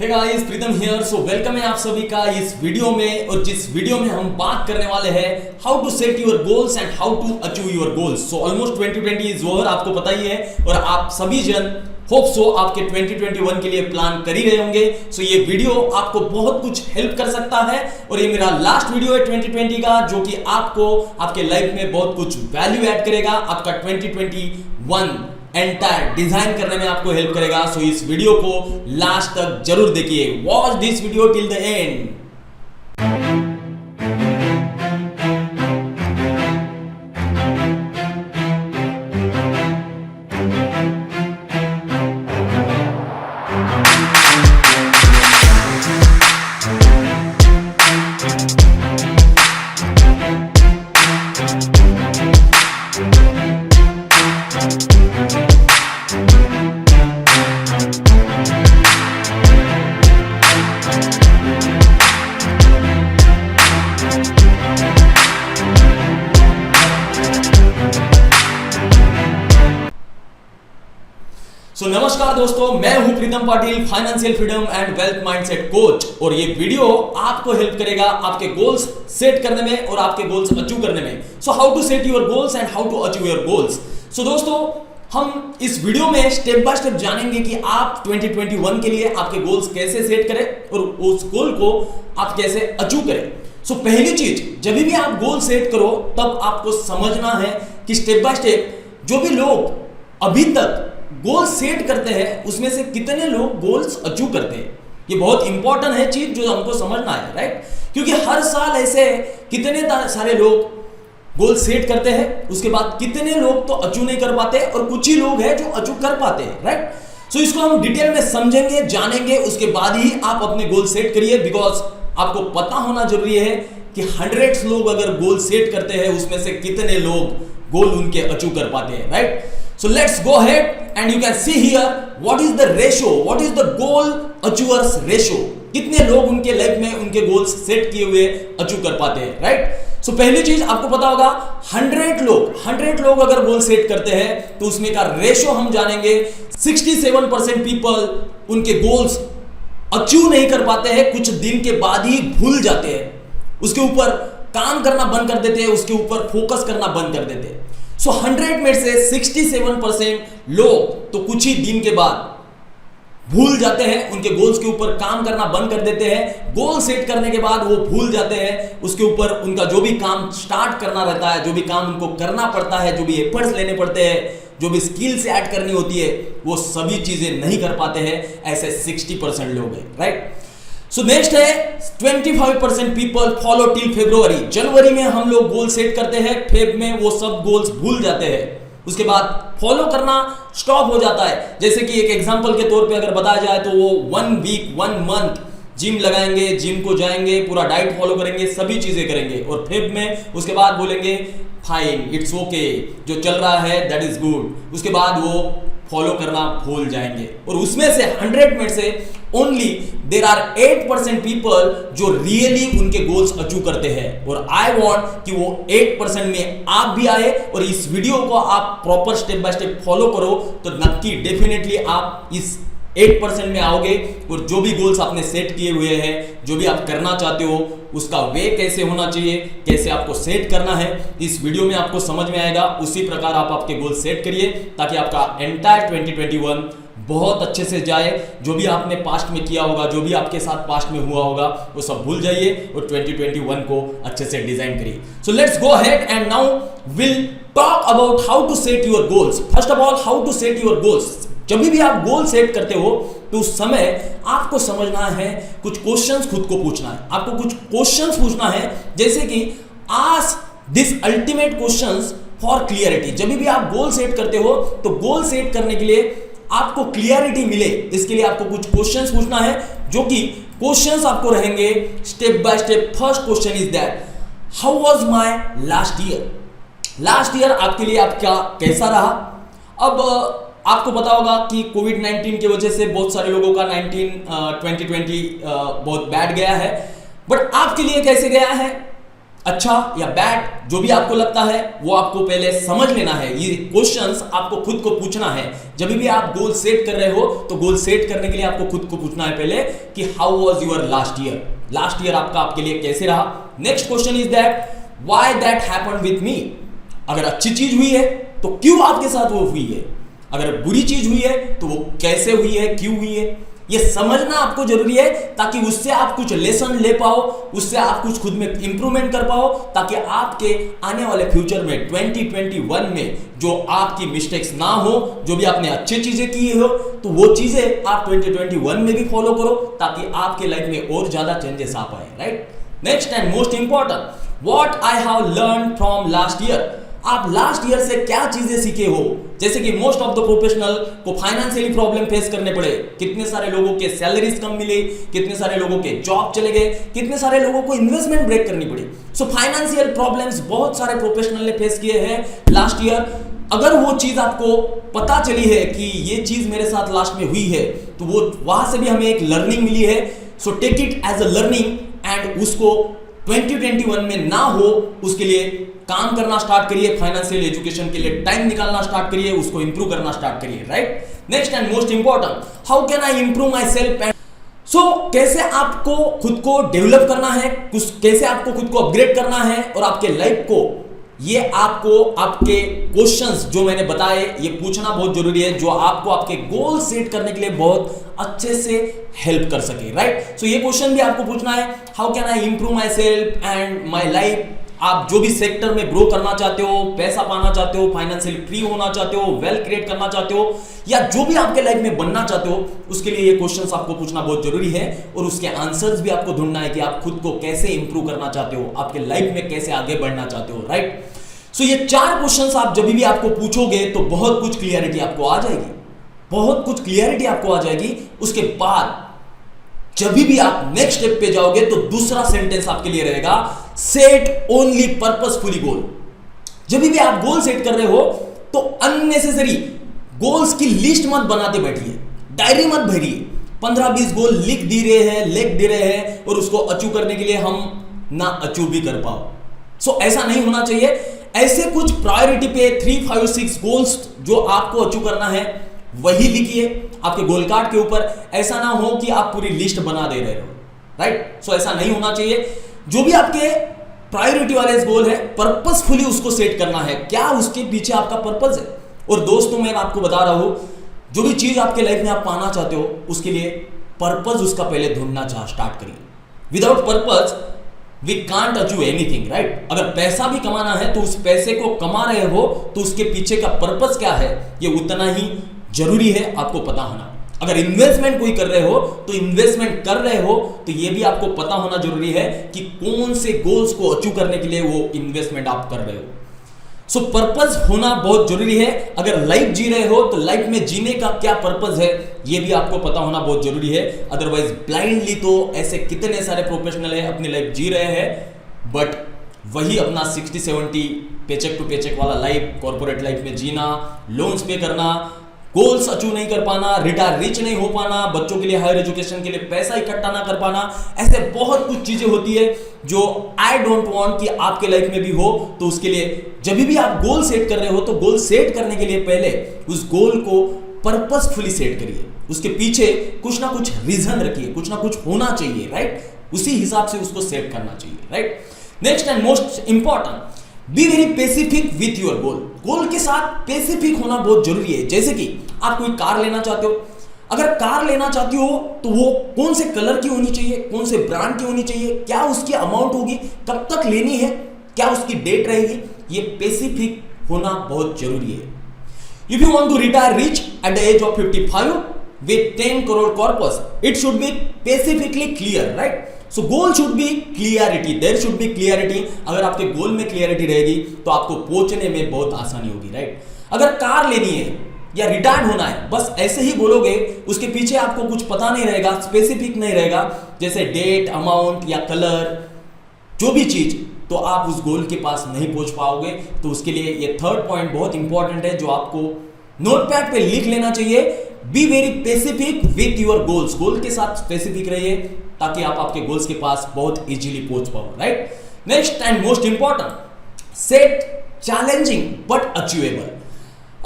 Hey guys, Pritam here. So welcome है आप सभी का इस वीडियो में। और जिस वीडियो में हम बात करने वाले हैं how to set your goals and how to achieve your goals. So almost 2020 is over, आपको पता ही है। और आप सभी जन होप सो आपके 2021 के लिए प्लान कर ही रहे होंगे। सो ये वीडियो आपको बहुत कुछ हेल्प कर सकता है। और ये मेरा लास्ट वीडियो है 2020 का, जो कि आपको आपके लाइफ में बहुत कुछ वैल्यू ऐड करेगा। आपका 2021 एंटायर डिजाइन करने में आपको हेल्प करेगा। सो इस वीडियो को लास्ट तक जरूर देखिए। Watch this video till the end. नमस्कार दोस्तों, मैं हूं Pritam Patil, financial freedom and wealth mindset coach. और ये वीडियो आपको हेल्प करेगा आपके गोल्स सेट करने में और आपके गोल्स अचीव करने में। So how to set your goals and how to achieve your goals. So दोस्तों, हम इस वीडियो में स्टेप बाय स्टेप जानेंगे कि आप 2021 के लिए आपके गोल्स कैसे सेट करें और उस गोल को आप कैसे अचीव करें। सो पहली चीज, जब भी आप गोल सेट करो तब आपको समझना है कि स्टेप बाय स्टेप जो भी लोग अभी तक गोल सेट करते हैं उसमें से कितने लोग गोल्स अचीव करते हैं। ये बहुत इंपॉर्टेंट है चीज जो हमको समझना है, राइट। क्योंकि हर साल ऐसे कितने सारे लोग गोल सेट करते हैं, उसके बाद कितने लोग तो अचीव नहीं कर पाते और कुछ ही लोग हैं जो अचीव कर पाते हैं, राइट। सो इसको हम डिटेल में समझेंगे, जानेंगे, उसके बाद ही आप अपने गोल सेट करिए। बिकॉज आपको पता होना जरूरी है कि 100 लोग अगर गोल सेट करते हैं उसमें से कितने लोग गोल उनके अचीव कर पाते हैं, right. So let's go ahead and you can see here what is the ratio, what is the goal achievers ratio। कितने लोग उनके लाइफ में उनके गोल्स सेट किए हुए अचीव कर पाते हैं, राइट। सो पहली चीज आपको पता होगा, 100 लोग अगर गोल सेट करते हैं तो उसमें का रेशियो हम जानेंगे। 67% पीपल उनके गोल्स अचीव नहीं कर पाते हैं, कुछ दिन के बाद ही भूल जाते हैं, उसके ऊपर काम करना बंद कर देते हैं, उसके ऊपर फोकस करना बंद कर देते हैं। सो 100 में से 67% लोग तो कुछ ही दिन के बाद भूल जाते हैं, उनके गोल्स के ऊपर काम करना बंद कर देते हैं। गोल सेट करने के बाद वो भूल जाते हैं, उसके ऊपर उनका जो भी काम स्टार्ट करना रहता है, जो भी काम उनको करना पड़ता है, जो भी एफर्ट्स लेने पड़ते हैं, जो भी स्किल्स ऐड करनी होती है, वो सभी चीजें नहीं कर पाते हैं। ऐसे 60% लोग हैं, राइट। सो नेक्स्ट है 25% पीपल फॉलो टिल फरवरी। जनवरी में हम लोग गोल सेट करते हैं, फेब में वो सब गोल्स भूल जाते हैं, उसके बाद फॉलो करना स्टॉप हो जाता है। जैसे कि एक एग्जांपल के तौर पे अगर बताया जाए तो वो 1 वीक 1 मंथ जिम लगाएंगे, जिम को जाएंगे, पूरा डाइट फॉलो करेंगे, सभी चीजें करेंगे और फेब में उसके बाद बोलेंगे फाइन, इट्स ओके, जो चल रहा है दैट इज गुड। उसके बाद वो फॉलो करना भूल जाएंगे। और उसमें से 100 में से ओनली देर आर 8% पीपल जो रियली उनके गोल्स अचीव करते हैं। और आई वांट कि वो 8% में आप भी आए और इस वीडियो को आप proper step by step follow करो तो नक्की डेफिनेटली आप इस 8% में आओगे। और जो भी गोल्स आपने सेट किए हुए हैं, जो भी आप करना चाहते हो, उसका वे कैसे होना चाहिए, कैसे आपको सेट करना है, इस वीडियो में आपको समझ में आएगा। उसी प्रकार आप आपके गोल सेट करिए ताकि आपका एंटायर 2021 बहुत अच्छे से जाए। जो भी आपने पास्ट में किया होगा, जो भी आपके साथ पास्ट में हुआ होगा, वो सब भूल जाइए और 2021 को अच्छे से डिजाइन करिए। So let's go ahead and now will talk about how to set your goals. First of all, how to set your goals. जब भी आप गोल सेट करते हो तो उस समय आपको समझना है, कुछ क्वेश्चंस खुद को पूछना है। आपको कुछ क्वेश्चंस पूछना है, जैसे कि ask this ultimate questions for clarity. जब भी आप गोल सेट करते हो तो गोल सेट करने के लिए आपको क्लियरिटी मिले, इसके लिए आपको कुछ क्वेश्चंस पूछना है, जो कि क्वेश्चंस आपको रहेंगे step by step. First question is that how was my last year. Last year आपके लिए आपका कैसा रहा। अब आपको पता होगा कि कोविड-19 की वजह से बहुत सारे लोगों का 2020 बहुत बैड गया है, बट आपके लिए कैसे गया है अच्छा या बैड, जो भी आपको लगता है वो आपको पहले समझ लेना है। ये क्वेश्चंस आपको खुद को पूछना है। जब भी आप गोल सेट कर रहे हो तो गोल सेट करने के लिए आपको खुद को पूछना है पहले कि how was your last year, last year आपका आपके लिए कैसे रहा। Next question is that why that happened with me. अगर अच्छी चीज हुई है तो क्यों आपके साथ वो हुई है, अगर बुरी चीज हुई है तो वो कैसे हुई है, क्यों हुई है, ये समझना आपको जरूरी है ताकि उससे आप कुछ लेसन ले पाओ, उससे आप कुछ खुद में इंप्रूवमेंट कर पाओ, ताकि आपके आने वाले फ्यूचर में 2021 में जो आपकी मिस्टेक्स ना हो, जो भी आपने अच्छी चीजें की हो तो वो चीजें आप 2021 में भी फॉलो करो ताकि आपके लाइफ में और ज्यादा चेंजेस आ पाए, right. Next and most important, what I have learn from last year. आप लास्ट ईयर से क्या चीजें सीखे हो। जैसे कि मोस्ट ऑफ द प्रोफेशनल को फाइनेंशियली प्रॉब्लम फेस करने पड़े, कितने सारे लोगों के सैलरीज कम मिले, कितने सारे लोगों के जॉब चले गए, कितने सारे लोगों को इन्वेस्टमेंट ब्रेक करनी पड़ी। सो फाइनेंशियल प्रॉब्लम्स बहुत सारे प्रोफेशनल ने फेस किए हैं लास्ट ईयर। अगर वो चीज आपको पता चली है कि ये चीज मेरे साथ लास्ट में हुई है तो वो वहां से भी हमें एक लर्निंग मिली है। So take it as a learning and उसको 2021 में ना हो उसके लिए काम करना स्टार्ट करिए, फाइनेंशियल एजुकेशन के लिए टाइम निकालना स्टार्ट करिए, उसको इंप्रूव करना स्टार्ट करिए, right. Next and most important, how can I improve my self and so कैसे आपको खुद को डेवलप करना है, कैसे आपको खुद को अपग्रेड करना है और आपके लाइफ को, ये आपको आपके क्वेश्चंस जो मैंने बताए ये पूछना बहुत जरूरी है, जो आपको आपके गोल सेट करने के लिए बहुत अच्छे से हेल्प कर सके, राइट। सो ये क्वेश्चन भी आपको पूछना है, how can I improve my self and my life. आप जो भी सेक्टर में ग्रो करना चाहते हो, पैसा पाना चाहते हो, फाइनेंशियल फ्री होना चाहते हो, वेल्थ क्रिएट करना चाहते हो, या जो भी आपके लाइफ में बनना चाहते हो, उसके लिए ये क्वेश्चंस आपको पूछना बहुत जरूरी है और उसके आंसर्स भी आपको ढूंढना है कि आप खुद को कैसे इंप्रूव करना चाहते हो, आपके लाइफ में कैसे आगे बढ़ना चाहते हो, राइट। सो ये 4 क्वेश्चंस आप जब भी आपको पूछोगे तो बहुत कुछ क्लियरिटी आपको आ जाएगी, बहुत कुछ क्लियरिटी आपको आ जाएगी। उसके बाद जब भी आप नेक्स्ट स्टेप पे जाओगे तो दूसरा सेंटेंस आपके लिए रहेगा, सेट ओनली पर्पसफुली गोल। जब भी आप गोल सेट कर रहे हो तो अननेसेसरी गोल्स की लिस्ट मत बनाते बैठिए, डायरी मत भरिए। 15-20 गोल लिख दे रहे हैं और उसको अचीव करने के लिए हम ना अचीव भी कर पाओ। सो ऐसा नहीं होना चाहिए। ऐसे कुछ प्रायोरिटी पे 3, 5, 6 गोल्स जो आपको अचीव करना है वही लिखिए आपके गोल कार्ड के ऊपर। ऐसा ना हो कि आप पूरी लिस्ट बना दे रहे हो, राइट। सो ऐसा नहीं होना चाहिए। जो भी आपके प्रायोरिटी वाले गोल है पर्पसफुली उसको सेट करना है, क्या उसके पीछे आपका पर्पस है। और दोस्तों मैं आपको बता रहा हूं, जो भी चीज आपके लाइफ में आप पाना चाहते हो उसके लिए पर्पस उसका पहले ढूंढना स्टार्ट करिए। Without purpose we can't achieve anything, right. अगर पैसा भी कमाना है तो उस पैसे को कमा रहे हो तो उसके पीछे का पर्पस क्या है ये उतना ही जरूरी है आपको पता होना। अगर इन्वेस्टमेंट कोई कर रहे हो तो इन्वेस्टमेंट कर रहे हो तो ये भी आपको पता होना जरूरी है कि कौन से गोल्स को अचीव करने के लिए वो इन्वेस्टमेंट आप कर रहे हो। सो पर्पस होना बहुत जरूरी है। अगर लाइफ जी रहे हो तो लाइफ में जीने का क्या पर्पस है ये भी आपको पता होना बहुत जरूरी है। अदरवाइज ब्लाइंडली तो ऐसे कितने सारे प्रोफेशनल है अपनी लाइफ जी रहे हैं बट वही अपना 60-70 पेचेक टू पेचेक वाला लाइफ, कॉर्पोरेट लाइफ में जीना, लोन्स पे करना, गोल्स अचीव नहीं कर पाना, रिटायर रिच नहीं हो पाना, बच्चों के लिए हायर एजुकेशन के लिए पैसा इकट्ठा ना कर पाना, ऐसे बहुत कुछ चीजें होती है जो आई डोंट वांट कि आपके लाइफ में भी हो। तो उसके लिए जब भी आप गोल सेट कर रहे हो तो गोल सेट करने के लिए पहले उस गोल को पर्पसफुली सेट करिए, उसके पीछे कुछ ना कुछ रीजन रखिए, कुछ ना कुछ होना चाहिए, राइट। उसी हिसाब से उसको सेट करना चाहिए, right. Next and most important, be very specific with your goal. Goal के साथ स्पेसिफिक होना बहुत जरूरी है। जैसे कि आप कोई कार लेना चाहते हो, अगर कार लेना चाहती हो तो वो कौन से कलर की होनी चाहिए, कौन से ब्रांड की होनी चाहिए, क्या उसकी अमाउंट होगी, कब तक लेनी है, क्या उसकी डेट रहेगी, ये स्पेसिफिक होना बहुत जरूरी है। If you want to retire rich at the age of 55 with 10 crore corpus, it should be specifically clear, right? So goal should be clarity, there should be clarity। अगर आपके गोल में क्लियरिटी रहेगी तो आपको पहुंचने में बहुत आसानी होगी, राइट। अगर कार लेनी है या रिटायर्ड होना है बस ऐसे ही बोलोगे, उसके पीछे आपको कुछ पता नहीं रहेगा, स्पेसिफिक नहीं रहेगा, जैसे डेट, अमाउंट या कलर, जो भी चीज, तो आप उस गोल के पास नहीं पहुंच पाओगे। तो उसके लिए ये 3rd पॉइंट बहुत इंपॉर्टेंट है जो आपको नोटपैड पे लिख लेना चाहिए। Be very specific with your goals, goal के साथ स्पेसिफिक रहिए ताकि आप आपके गोल्स के पास बहुत इजीली पहुंच पाओ, right. Next and most important, set challenging but achievable.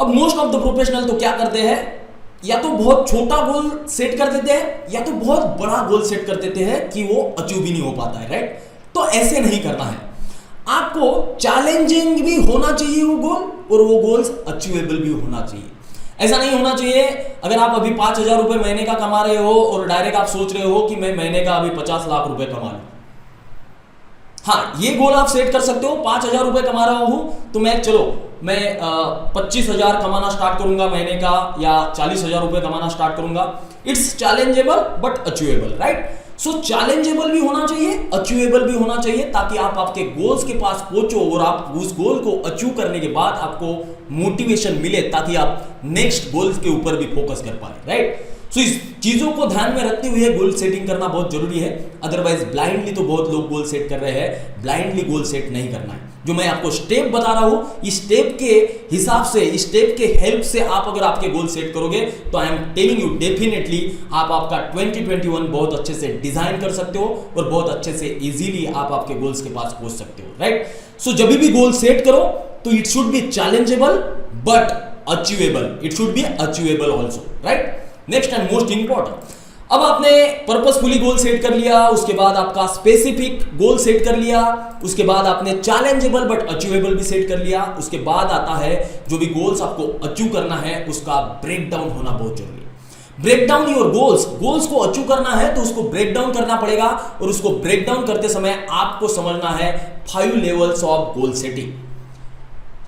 अब मोस्ट ऑफ द प्रोफेशनल तो क्या करते हैं, या तो बहुत छोटा गोल सेट कर देते हैं या तो बहुत बड़ा गोल सेट कर देते हैं कि वो अचीव भी नहीं हो पाता है, राइट। तो ऐसे नहीं करना है, आपको चैलेंजिंग भी होना चाहिए वो गोल, और वो गोल्स अचीवेबल भी होना चाहिए। ऐसा नहीं होना चाहिए अगर आप अभी 5,000 रुपए महीने का कमा रहे हो और डायरेक्ट आप सोच रहे हो कि मैं महीने का अभी 50 लाख रुपए कमा लूं। हाँ, ये गोल आप सेट कर सकते हो, 5,000 रुपए कमा रहा हूं तो मैं 25,000 कमाना स्टार्ट करूंगा महीने का, या 40,000 रुपए कमाना स्टार्ट करूंगा। It's challengeable but achievable, right. So challengeable भी होना चाहिए, अचीवेबल भी होना चाहिए, ताकि आप आपके गोल्स के पास पहुंचो और आप उस गोल को अचीव करने के बाद आपको मोटिवेशन मिले, ताकि आप नेक्स्ट गोल्स के ऊपर भी फोकस कर पाए, राइट। सो इस चीजों को ध्यान में रखते हुए गोल सेटिंग करना बहुत जरूरी है। अदरवाइज ब्लाइंडली तो बहुत लोग गोल सेट कर रहे हैं, ब्लाइंडली गोल सेट नहीं करना है। जो मैं आपको स्टेप बता रहा हूं, इस स्टेप के हिसाब से, इस स्टेप के हेल्प से आप अगर आपके गोल सेट करोगे तो आई एम टेलिंग यू डेफिनेटली आप आपका 2021 बहुत अच्छे से डिजाइन कर सकते हो और बहुत अच्छे से इजीली आप आपके गोल्स के पास पहुंच सकते हो, राइट। सो जब भी गोल सेट करो तो it should be challengeable but achievable, it should be achievable also, right. Next and most important, अब आपने पर्पसफुली गोल सेट कर लिया, उसके बाद आपका स्पेसिफिक गोल सेट कर लिया, उसके बाद आपने चैलेंजेबल बट अचीवेबल भी सेट कर लिया, उसके बाद आता है जो भी गोल्स आपको अचीव करना है उसका ब्रेक डाउन होना बहुत जरूरी है। Break down your goals, goals को अचीव करना है तो उसको ब्रेक डाउन करना पड़ेगा, और उसको ब्रेक डाउन करते समय आपको समझना है 5 लेवल्स ऑफ गोल सेटिंग।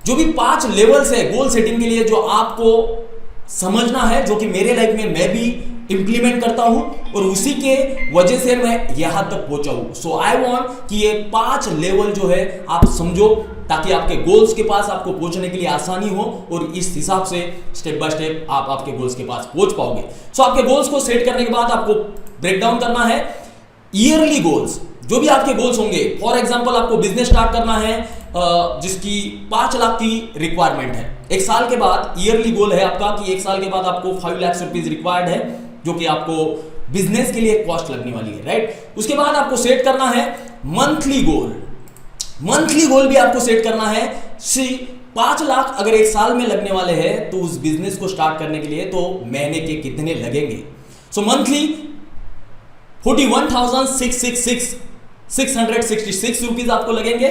जो भी 5 लेवल्स है गोल सेटिंग के लिए जो आपको समझना है, जो कि मेरे लाइफ में मैं भी इंप्लीमेंट करता हूं और उसी के वजह से मैं यहां तक पहुंचा हूं। सो आई वांट कि ये 5 लेवल जो है आप समझो, ताकि आपके गोल्स के पास आपको पहुंचने के लिए आसानी हो, और इस हिसाब से स्टेप बाय स्टेप आप आपके गोल्स के पास पहुंच पाओगे। सो आपके गोल्स को सेट करने के बाद आपको ब्रेक डाउन करना है। ईयरली गोल्स, जो भी आपके गोल्स होंगे, फॉर एग्जांपल आपको बिजनेस स्टार्ट करना है जिसकी 5 लाख की रिक्वायरमेंट है, एक साल के बाद ईयरली गोल है आपका कि एक साल के बाद आपको 5 लाख रुपीज रिक्वायर्ड है, जो कि आपको बिजनेस के लिए कॉस्ट लगने वाली है, राइट। उसके बाद आपको सेट करना है मंथली गोल। मंथली गोल भी आपको सेट करना है। 5 लाख अगर एक साल में लगने वाले हैं तो उस बिजनेस को स्टार्ट करने के लिए तो महीने के कितने लगेंगे। सो मंथली 41,666 रुपीज आपको लगेंगे।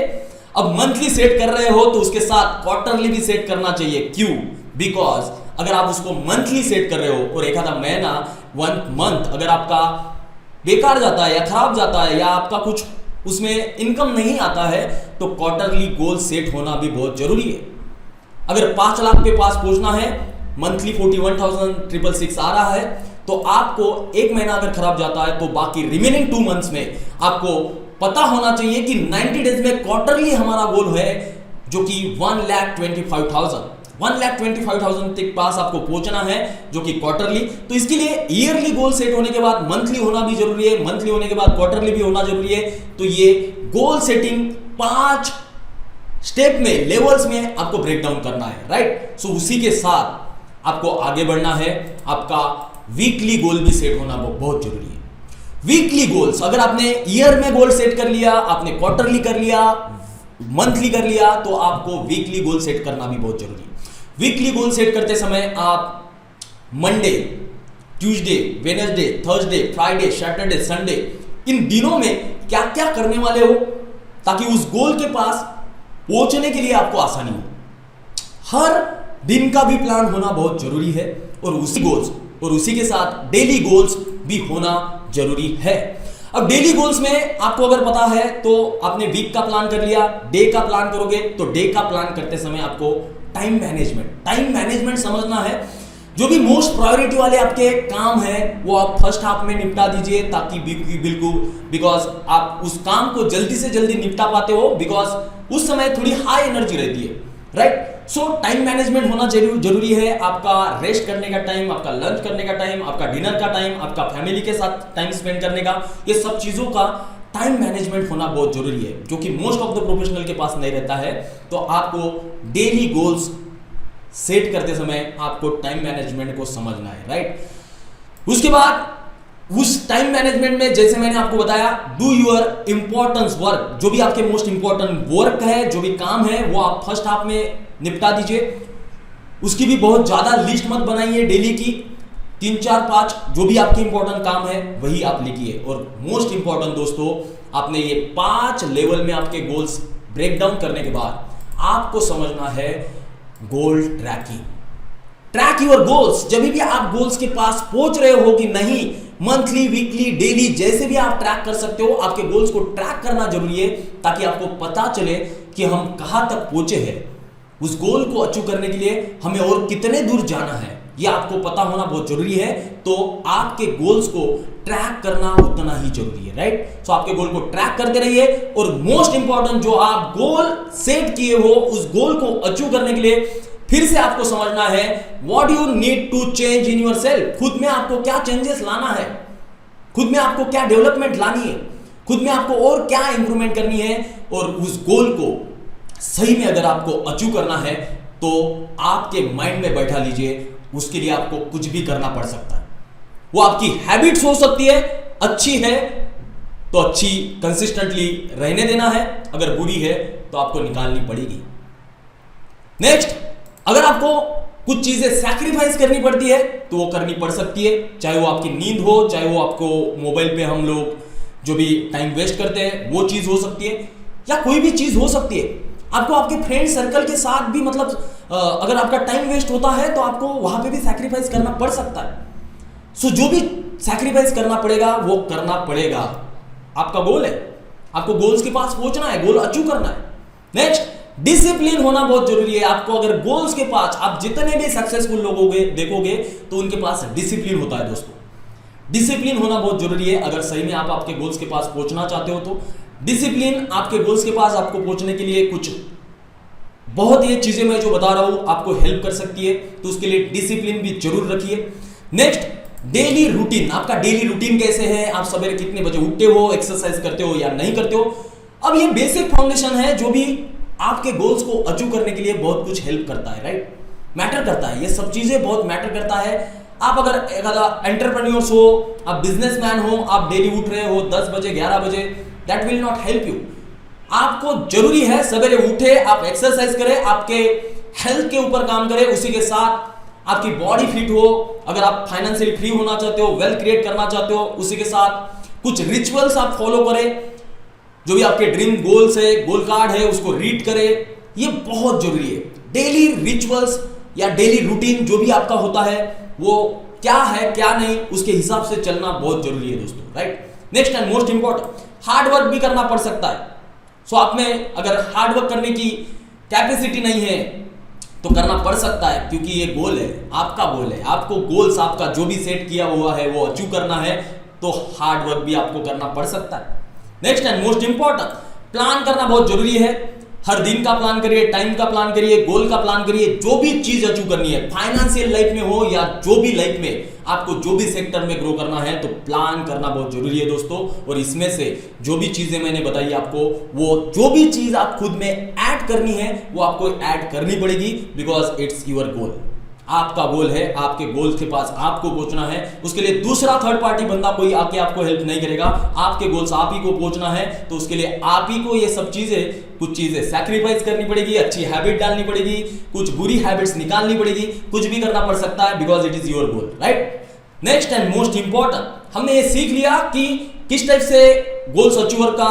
अब मंथली सेट कर रहे हो तो उसके साथ क्वार्टरली भी सेट करना चाहिए। क्यों? बिकॉज अगर आप उसको मंथली सेट कर रहे हो और एक आधा महीना 1 मंथ अगर आपका बेकार जाता है या खराब जाता है या आपका कुछ उसमें इनकम नहीं आता है तो क्वार्टरली गोल सेट होना भी बहुत जरूरी है। अगर 5 लाख पे पास पहुंचना है, मंथली 41,666 आ रहा है, तो आपको एक महीना अगर खराब जाता है तो बाकी रिमेनिंग 2 मंथ्स में आपको पता होना चाहिए कि 90 डेज में क्वार्टरली हमारा गोल है जो कि 1,25,000 तक पास आपको पहुंचना है, जो कि क्वार्टरली। तो इसके लिए ईयरली गोल सेट होने के बाद मंथली होना भी जरूरी है, मंथली होने के बाद क्वार्टरली भी होना जरूरी है। तो ये गोल सेटिंग 5 स्टेप में, लेवल्स में आपको ब्रेक डाउन करना है, राइट। सो उसी के साथ आपको आगे बढ़ना है। आपका वीकली गोल भी सेट होना बहुत जरूरी है। वीकली गोल्स, अगर आपने ईयर में गोल सेट कर लिया, आपने क्वार्टरली कर लिया, मंथली कर लिया, तो आपको वीकली गोल सेट करना भी बहुत जरूरी है। वीकली गोल सेट करते समय आप Monday, Tuesday, Wednesday, Thursday, Friday, Saturday, Sunday, इन दिनों में क्या क्या करने वाले हो ताकि उस गोल के पास पहुंचने के लिए आपको आसानी हो। हर दिन का भी प्लान होना बहुत जरूरी है और उसी के साथ डेली गोल्स भी होना जरूरी है। अब डेली गोल्स में आपको अगर पता है तो आपने वीक का प्लान कर लिया, डे का प्लान करोगे तो डे का प्लान करते समय आपको टाइम मैनेजमेंट समझना है। जो भी मोस्ट प्रायोरिटी वाले आपके काम है वो आप फर्स्ट हाफ में निपटा दीजिए ताकि बिकॉज आप उस काम को जल्दी से जल्दी निपटा पाते हो, बिकॉज उस समय थोड़ी हाई एनर्जी रहती है, राइट। सो टाइम मैनेजमेंट होना जरूरी है। आपका रेस्ट करने का टाइम, आपका लंच करने का टाइम, आपका डिनर का टाइम, आपका फैमिली के साथ टाइम स्पेंड करने का, ये सब चीजों का टाइम मैनेजमेंट होना बहुत जरूरी है, जो कि मोस्ट ऑफ द प्रोफेशनल के पास नहीं रहता है। तो आपको डेली गोल्स सेट करते समय आपको टाइम मैनेजमेंट को समझना है, राइट। उसके बाद उस टाइम मैनेजमेंट में जैसे मैंने आपको बताया, डू योर इंपॉर्टेंस वर्क, जो भी आपके मोस्ट इंपॉर्टेंट वर्क है, जो भी काम है, वो आप फर्स्ट हाफ में निपटा दीजिए। उसकी भी बहुत ज्यादा लिस्ट मत बनाइए, डेली की 3 4 5 जो भी आपके इंपॉर्टेंट काम है वही आप लिखिए। और मोस्ट इंपॉर्टेंट दोस्तों, आपने ये 5 लेवल में आपके गोल्स ब्रेक डाउन करने के बाद आपको समझना है गोल ट्रैकिंग। Track your goals. जब भी आप गोल्स के पास पहुंच रहे हो कि नहीं, मंथली, वीकली, डेली, जैसे भी आप ट्रैक कर सकते हो, आपके गोल्स को ट्रैक करना जरूरी है ताकि आपको पता चले कि हम कहां तक पहुंचे हैं। उस गोल को अचीव करने के लिए हमें और कितने दूर जाना है, यह आपको पता होना बहुत जरूरी है। तो आपके गोल्स को ट्रैक करना उतना ही जरूरी है, राइट। सो आपके गोल को ट्रैक करते रहिए। और मोस्ट इंपॉर्टेंट, जो आप गोल सेट किए हो, उस गोल को अचीव करने के लिए फिर से आपको समझना है what you need to change in yourself. खुद में आपको क्या चेंजेस लाना है, खुद में आपको क्या डेवलपमेंट लानी है, खुद में आपको और क्या इंप्रूवमेंट करनी है। और उस गोल को सही में अगर आपको अचीव करना है तो आपके माइंड में बैठा लीजिए, उसके लिए आपको कुछ भी करना पड़ सकता है। वो आपकी हैबिट्स हो सकती है, अच्छी है तो अच्छी कंसिस्टेंटली रहने देना है, अगर बुरी है तो आपको निकालनी पड़ेगी। नेक्स्ट, अगर आपको कुछ चीजें सैक्रिफाइस करनी पड़ती है तो वो करनी पड़ सकती है, चाहे वो आपकी नींद हो, चाहे वो आपको मोबाइल पे हम लोग जो भी टाइम वेस्ट करते हैं वो चीज हो सकती है, या कोई भी चीज हो सकती है। आपको आपके फ्रेंड सर्कल के साथ भी मतलब अगर आपका टाइम वेस्ट होता है तो आपको वहां पे भी सैक्रिफाइस करना पड़ सकता है। सो जो भी सैक्रिफाइस करना पड़ेगा वो करना पड़ेगा। आपका गोल है, आपको गोल्स के पास पहुंचना है, गोल अचीव करना है। नेक्स्ट, डिसिप्लिन होना बहुत जरूरी है। आपको अगर गोल्स के पास, आप जितने भी सक्सेसफुल लोगों देखोगे तो उनके पास डिसिप्लिन होता है दोस्तों। डिसिप्लिन होना बहुत जरूरी है अगर सही में आप आपके गोल्स के पास पहुंचना चाहते हो तो। डिसिप्लिन आपके गोल्स के पास आपको पहुंचने के लिए कुछ बहुत ये चीजें मैं जो बता रहा हूं आपको हेल्प कर सकती है, तो उसके लिए डिसिप्लिन भी जरूर रखिए। Next, daily routine. आपका डेली रूटीन कैसे है, आप सवेरे कितने बजे उठते हो, एक्सरसाइज करते हो या नहीं करते हो। अब ये बेसिक फाउंडेशन है जो भी आपके गोल्स को अचीव करने के लिए बहुत कुछ हेल्प करता है, राइट, मैटर करता है। ये सब चीजें बहुत मैटर करता है। आप अगर एंटरप्रेन्योर्स हो, आप बिजनेसमैन हो, आप डेली उठ रहे हो 10 बजे 11 बजे, that will not help you. आपको जरूरी है सवेरे उठे, आप एक्सरसाइज करें, आपके हेल्थ के ऊपर काम करें, उसी के साथ आपकी बॉडी फिट हो। अगर आप फाइनेंशियली फ्री होना चाहते हो, वेल्थ क्रिएट करना चाहते हो, उसी के साथ कुछ रिचुअल्स आप फॉलो करें। जो भी आपके ड्रीम गोल्स है, गोल कार्ड है, उसको रीड करें। ये बहुत जरूरी है। डेली रिचुअल्स या डेली रूटीन जो भी आपका होता है वो क्या है क्या नहीं, उसके हिसाब से चलना बहुत जरूरी है दोस्तों, right. Next and most important, hard work भी करना पड़ सकता है। सो आप में अगर हार्ड वर्क करने की कैपेसिटी नहीं है तो करना पड़ सकता है, क्योंकि ये गोल है, आपका गोल है। आपको गोल्स आपका जो भी सेट किया हुआ है वो अचीव करना है, तो हार्ड वर्क भी आपको करना पड़ सकता है। Next and most important, plan करना बहुत जरूरी है। हर दिन का प्लान करिए, टाइम का प्लान करिए, गोल का प्लान करिए। जो भी चीज अचीव करनी है, फाइनेंशियल लाइफ में हो या जो भी लाइफ में आपको जो भी सेक्टर में ग्रो करना है, तो प्लान करना बहुत जरूरी है दोस्तों। और इसमें से जो भी चीजें मैंने बताई आपको, वो जो भी चीज आप खुद में ऐड करनी है वो आपको ऐड करनी पड़ेगी, बिकॉज इट्स योर गोल। आपका गोल है, आपके गोल के पास आपको पहुंचना है। उसके लिए दूसरा थर्ड पार्टी बंदा कोई आके आपको हेल्प नहीं करेगा। आपके गोल्स आप ही को पहुंचना है, तो उसके लिए आप ही को ये सब चीजें, कुछ चीजें सैक्रिफाइस करनी पड़ेगी, अच्छी हैबिट डालनी पड़ेगी, कुछ बुरी हैबिट्स निकालनी पड़ेगी, कुछ भी करना पड़ सकता है, because it is your goal, right. Next and most important, हमने ये सीख लिया कि किस टाइप से गोल्स अचीवर का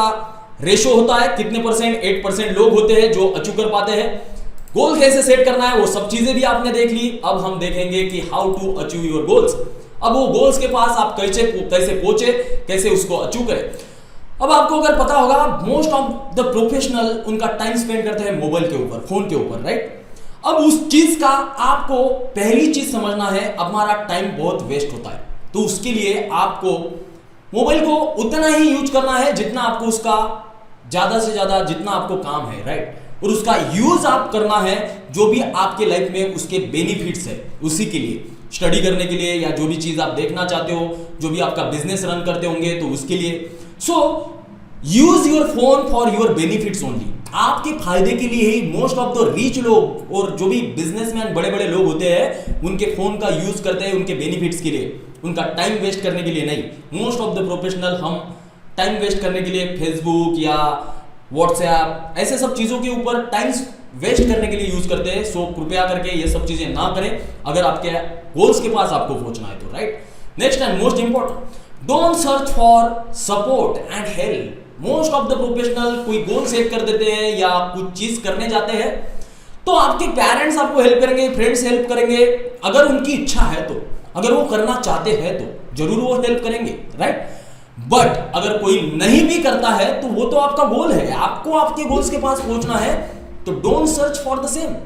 रेशो होता है, कितने परसेंट, 8% लोग होते हैं जो अचीव कर पाते हैं। गोल कैसे सेट करना है वो सब चीजें भी आपने देख ली। अब हम देखेंगे कि how to achieve your goals. अब वो गोल्स के पास आप कैसे पहुंचे, कैसे उसको अचीव करें। अब आपको अगर पता होगा, मोस्ट ऑफ द प्रोफेशनल उनका टाइम स्पेंड करते हैं मोबाइल के ऊपर, फोन के ऊपर, राइट। अब उस चीज का आपको पहली चीज समझना है, हमारा टाइम बहुत वेस्ट होता है, तो उसके लिए आपको मोबाइल को उतना ही यूज करना है जितना आपको उसका ज्यादा से ज्यादा जितना आपको काम है, राइट। और उसका यूज आप करना है जो भी आपके लाइफ में उसके बेनिफिट्स है, उसी के लिए, स्टडी करने के लिए, या जो भी चीज आप देखना चाहते हो, जो भी आपका बिजनेस रन करते होंगे तो उसके लिए। So use your phone for your benefits only. आपके फायदे के लिए ही मोस्ट ऑफ द रिच लोग और जो भी बिजनेसमैन बड़े बड़े लोग होते हैं, उनके फोन का यूज करते हैं उनके बेनिफिट्स के लिए, उनका टाइम वेस्ट करने के लिए नहीं। मोस्ट ऑफ द प्रोफेशनल हम टाइम वेस्ट करने के लिए फेसबुक या व्हाट्सएप ऐसे सब चीजों के ऊपर टाइम वेस्ट करने के लिए यूज करते हैं। सो कृपया करके ये सब चीजें ना करें अगर आपके गोल्स के पास आपको पहुंचना है तो, right. Next and most important, don't search for support and help. Most of the professional कोई गोल सेट कर देते हैं या कुछ चीज करने जाते हैं तो आपके पेरेंट्स आपको हेल्प करेंगे, फ्रेंड्स हेल्प करेंगे, अगर उनकी इच्छा है तो, अगर वो करना चाहते हैं तो जरूर वो हेल्प करेंगे, राइट। बट अगर कोई नहीं भी करता है तो वो तो आपका गोल है, आपको आपके गोल्स के पास पहुंचना है, तो don't search for the same.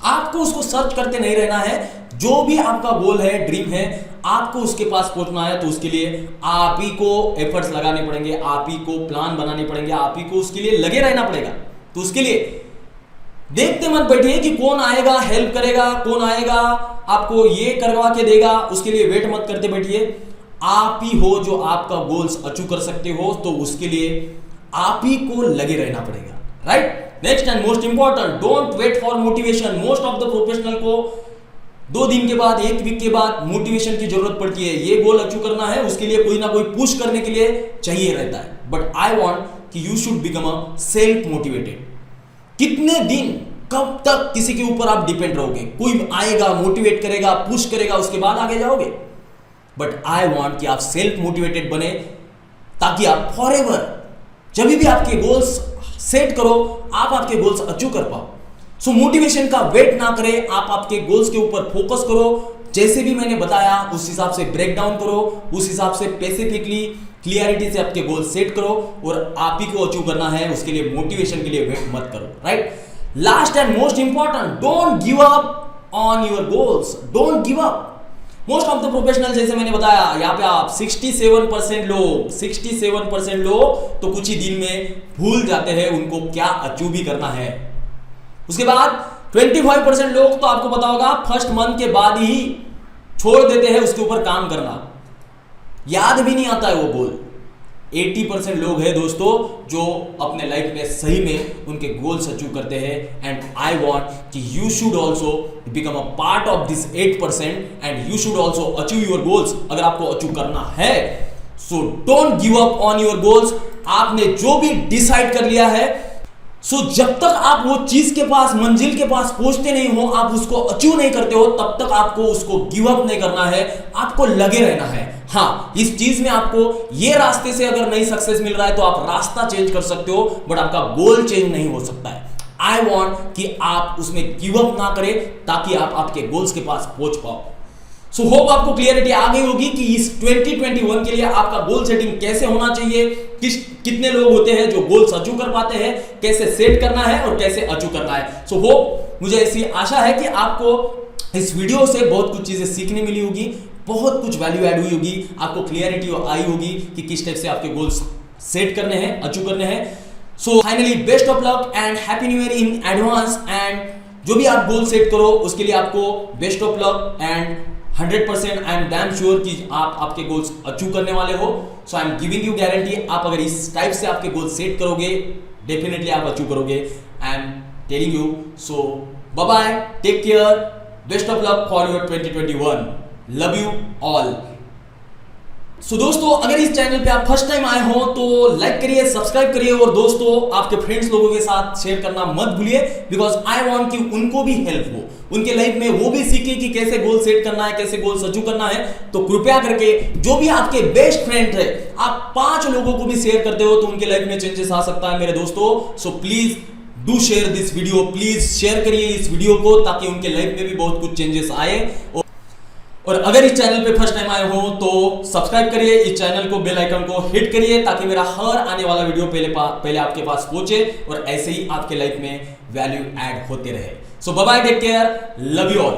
आपको उसको सर्च करते नहीं रहना है। जो भी आपका गोल है, ड्रीम है, आपको उसके पास पहुंचना है तो उसके लिए आप ही को एफर्ट्स लगाने पड़ेंगे, आप ही को प्लान बनाने पड़ेंगे, आप ही को उसके लिए लगे रहना पड़ेगा। तो उसके लिए देखते मत बैठिए कि कौन आएगा हेल्प करेगा, कौन आएगा आपको ये करवा के देगा, उसके लिए वेट मत करते बैठिए। आप ही हो जो आपका गोल्स अचीव कर सकते हो, तो उसके लिए आप ही को लगे रहना पड़ेगा, right. Next and most important, don't wait for motivation. Most of the professional को 2 दिन के बाद, 1 वीक के बाद मोटिवेशन की जरूरत पड़ती है। ये गोल अचीव करना है, उसके लिए कोई ना कोई पुश करने के लिए चाहिए रहता है। बट आई वांट कि you should become a self motivated. कितने दिन, कब तक किसी के ऊपर आप डिपेंड रहोगे? कोई आएगा, मोटिवेट करेगा, पुश करेगा, उसके बाद आगे जाओगे। बट आई वांट कि आप सेल्फ मोटिवेटेड बने, ताकि आप फॉरएवर जब भी आपके गोल्स सेट करो, आप आपके गोल्स अचीव कर पाओ। सो मोटिवेशन का वेट ना करें, आप आपके गोल्स के ऊपर फोकस करो। जैसे भी मैंने बताया उस हिसाब से ब्रेक डाउन करो, उस हिसाब से स्पेसिफिकली क्लियरिटी से आपके गोल सेट करो, और आप ही को अचीव करना है, उसके लिए मोटिवेशन के लिए वेट मत करो, right. Last and most important, don't give up on your goals. Don't give up. Most of the professional, जैसे मैंने बताया यहाँ पे, आप 67% लोग तो कुछ ही दिन में भूल जाते हैं उनको क्या अचीव भी करना है। उसके बाद 25% लोग तो आपको पता होगा फर्स्ट मंथ के बाद ही छोड़ देते हैं उसके ऊपर काम करना, याद भी नहीं आता है वो गोल। 80% लोग हैं दोस्तों जो अपने लाइफ में सही में उनके गोल्स अचीव करते हैं। एंड आई वांट कि you should also become a part of this 8% and you should also achieve your goals. अगर आपको अचीव करना है, so don't give up on your goals. आपने जो भी डिसाइड कर लिया है, सो जब तक आप वो चीज के पास, मंजिल के पास पहुंचते नहीं हो, आप उसको अचीव नहीं करते हो, तब तक आपको उसको गिव अप नहीं करना है, आपको लगे रहना है। हाँ, इस चीज में आपको ये रास्ते से अगर नहीं सक्सेस मिल रहा है तो आप रास्ता चेंज कर सकते हो, बट आपका गोल चेंज नहीं हो सकता है। आई वांट कि आप उसमें गिव अप ना करें, ताकि आप आपके गोल्स के पास पहुंच पाओ। सो होप आपको क्लियरिटी आ गई होगी कि इस 2021 के लिए आपका गोल सेटिंग कैसे होना चाहिए, कितने लोग होते हैं जो गोल्स अचीव कर पाते हैं, कैसे सेट करना है और कैसे अचीव करना है। सो होप, मुझे ऐसी आशा है कि आपको इस वीडियो से बहुत कुछ चीजें सीखने मिली होगी, बहुत कुछ वैल्यू ऐड हुई होगी, आपको क्लियरिटी आई होगी कि किस टाइप से आपके गोल्स सेट करने हैं, अचीव करने हैं। So finally best of luck and happy new year in advance. And जो भी आप गोल सेट करो उसके लिए आपको best of luck and 100% I am damn sure कि आप आपके गोल्स अचीव करने वाले हो। So I am giving you guarantee, आप अगर इस टाइप से आपके गोल्स सेट करोगे, डेफिनेटली आप अचीव करोगे। I am telling you. So bye bye, take care, best of luck for your 2021। Love you all. So दोस्तों, अगर इस चैनल पे आप फर्स्ट टाइम आए हो तो लाइक करिए, सब्सक्राइब करिए, और दोस्तों आपके फ्रेंड्स लोगों के साथ शेयर करना मत भूलिए, बिकॉज आई वांट कि उनको भी हेल्प हो, उनके लाइफ में वो भी सीखे कि कैसे गोल सेट करना है, कैसे गोल अचीव करना है। तो कृपया करके जो भी आपके बेस्ट फ्रेंड है, आप 5 लोगों को भी शेयर करते हो तो उनके लाइफ में चेंजेस आ सकता है मेरे दोस्तों। So please do share this video, please share करिए इस वीडियो को, ताकि उनके लाइफ में भी बहुत कुछ चेंजेस आए। और अगर इस चैनल पे फर्स्ट टाइम आए हो तो सब्सक्राइब करिए, इस चैनल को, बेल आइकन को हिट करिए, ताकि मेरा हर आने वाला वीडियो पहले आपके पास पहुंचे और ऐसे ही आपके लाइफ में वैल्यू ऐड होते रहे। So bye bye, take care, love you all.